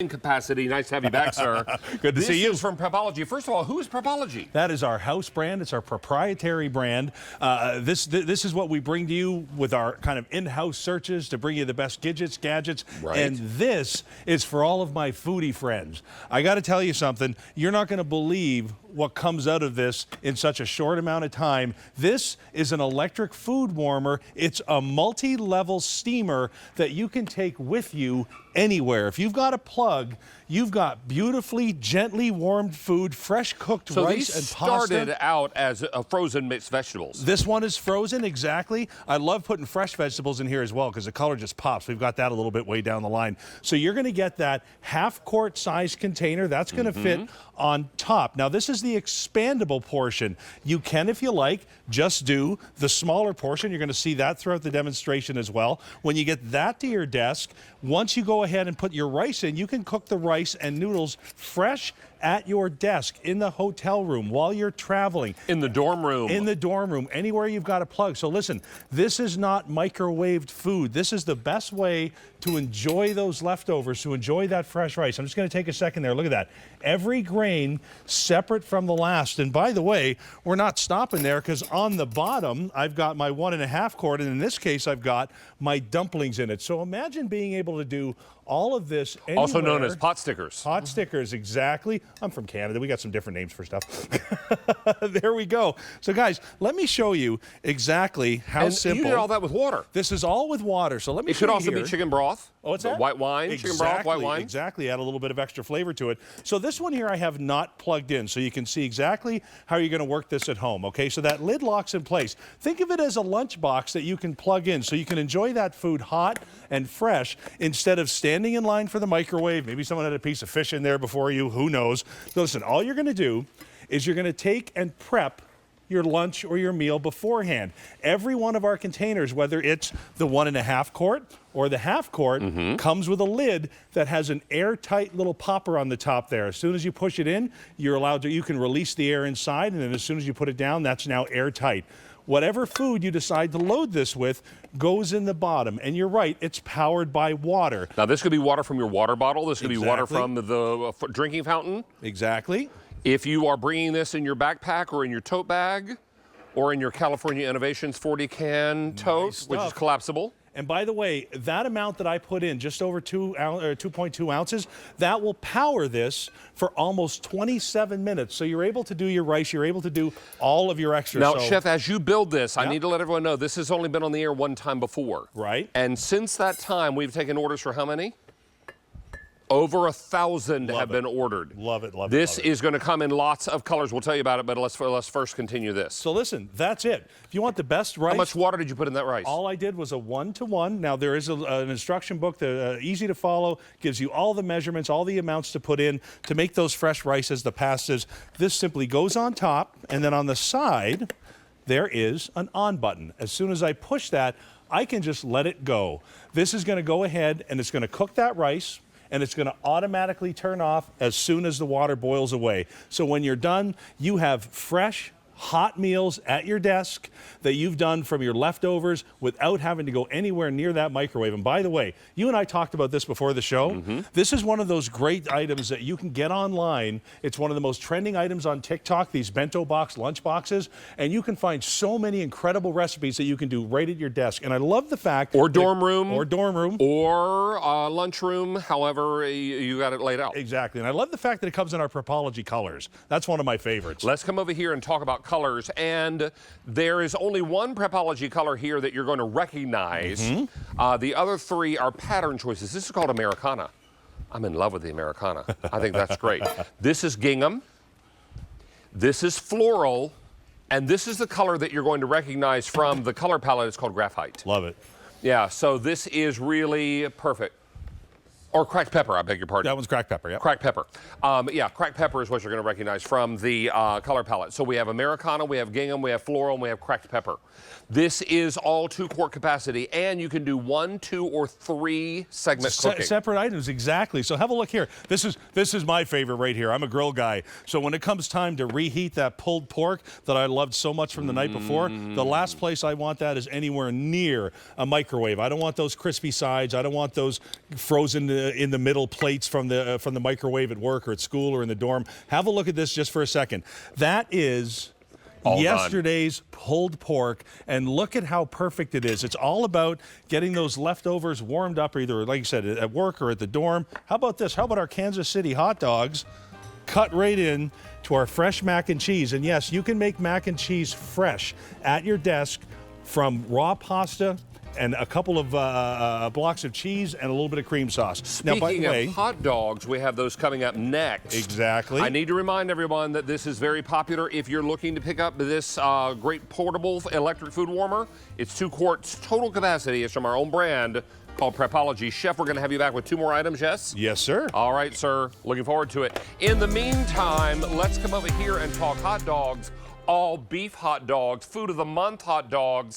Capacity. Nice to have you back, sir. Good to see you. This is from Prepology. First of all, who is Propology? That is our house brand. It's our proprietary brand. This is what we bring to you with our kind of in-house searches to bring you the best gadgets. Right. And this is for all of my foodie friends. I got to tell you something. You're not going to believe what comes out of this in such a short amount of time. This is an electric food warmer. It's a multi-level steamer that you can take with you anywhere. If you've got a plug, you've got beautifully, gently warmed food, fresh cooked rice and pasta. Started out as frozen mixed vegetables. This one is frozen, exactly. I love putting fresh vegetables in here as well because the color just pops. We've got that a little bit way down the line. So you're going to get that half-quart size container. That's going to fit on top. Now, this is the expandable portion. You can, if you like, just do the smaller portion. You're going to see that throughout the demonstration as well. When you get that to your desk, once you go ahead and put your rice in, you can cook the rice and noodles fresh at your desk, in the hotel room, while you're traveling. In the dorm room. In the dorm room, anywhere you've got a plug. So listen, this is not microwaved food. This is the best way to enjoy those leftovers, to enjoy that fresh rice. I'm just going to take a second there. Look at that. Every grain separate from the last. And by the way, we're not stopping there because on the bottom, I've got my 1.5 quart, and in this case, I've got my dumplings in it. So imagine being able to do all of this anywhere. Also known as pot stickers. Pot stickers, exactly. I'm from Canada. We got some different names for stuff. There we go. So guys, let me show you exactly how simple. You did all that with water. This is all with water. So let me It show could you also here. be chicken broth. Oh, what's that? White wine, chicken broth, white wine. Exactly. Add a little bit of extra flavor to it. So this one here I have not plugged in, so you can see exactly how you're going to work this at home. Okay, so that lid locks in place. Think of it as a lunchbox that you can plug in, so you can enjoy that food hot and fresh instead of standing in line for the microwave. Maybe someone had a piece of fish in there before you. Who knows? So listen, all you're going to do is you're going to take and prep your lunch or your meal beforehand. Every one of our containers, whether it's the 1.5 quart or the half quart, comes with a lid that has an airtight little popper on the top there. As soon as you push it in, you can release the air inside, and then as soon as you put it down, that's now airtight. Whatever food you decide to load this with goes in the bottom. And you're right, it's powered by water. Now, this could be water from your water bottle. This could be water Exactly. from the drinking fountain. Exactly. If you are bringing this in your backpack or in your tote bag or in your California Innovations 40-can tote, which is collapsible. And by the way, that amount that I put in, just over 2.2 ounces, that will power this for almost 27 minutes. So you're able to do your rice, you're able to do all of your extras. Now, Chef, as you build this, I Yeah. need to let everyone know this has only been on the air one time before. Right. And since that time, we've taken orders for how many? Over 1,000 have been ordered. Love it, love it. This love it. is going to come in lots of colors. We'll tell you about it, but let's first continue this. So listen, that's it. If you want the best rice. How much water did you put in that rice? All I did was a 1-to-1. Now, there is an instruction book that easy to follow, gives you all the measurements, all the amounts to put in to make those fresh rices, the pastas. This simply goes on top, and then on the side, there is an on button. As soon as I push that, I can just let it go. This is going to go ahead, and it's going to cook that rice, and it's going to automatically turn off as soon as the water boils away. So when you're done, you have fresh, hot meals at your desk that you've done from your leftovers without having to go anywhere near that microwave. And by the way, you and I talked about this before the show. This is one of those great items that you can get online. It's one of the most trending items on TikTok, these bento box lunch boxes, and you can find so many incredible recipes that you can do right at your desk. And I love the fact Or dorm room. or dorm room. Or lunchroom, however you got it laid out. Exactly. And I love the fact that it comes in our Propology colors. That's one of my favorites. Let's come over here and talk about colors. And there is only one Prepology color here that you're going to recognize. The other three are pattern choices. This is called Americana. I'm in love with the Americana. I think that's great. This is gingham. This is floral. And this is the color that you're going to recognize from the color palette. It's called graphite. Love it. Yeah, so this is really perfect. Or cracked pepper, I beg your pardon. That one's cracked pepper, yeah. Cracked pepper. Yeah, cracked pepper is what you're going to recognize from the color palette. So we have Americana, we have gingham, we have floral, and we have cracked pepper. This is all 2-quart capacity, and you can do 1, 2, or 3 segment cooking. Separate items, exactly. So have a look here. This is my favorite right here. I'm a grill guy. So when it comes time to reheat that pulled pork that I loved so much from the night before, the last place I want that is anywhere near a microwave. I don't want those crispy sides. I don't want those frozen in the middle plates from the microwave at work or at school or in the dorm. Have a look at this just for a second. That is all yesterday's pulled pork, and look at how perfect it is. It's all about getting those leftovers warmed up, either, like you said, at work or at the dorm. How about this? How about our Kansas City hot dogs cut right in to our fresh mac and cheese? And yes, you can make mac and cheese fresh at your desk from raw pasta and a couple of blocks of cheese and a little bit of cream sauce. Speaking now, by the way, of hot dogs, we have those coming up next. Exactly. I need to remind everyone that this is very popular. If you're looking to pick up this great portable electric food warmer, it's 2 quarts total capacity. It's from our own brand called Prepology. Chef, we're going to have you back with 2 more items, yes? Yes, sir. All right, sir. Looking forward to it. In the meantime, let's come over here and talk hot dogs. All beef hot dogs, food of the month hot dogs.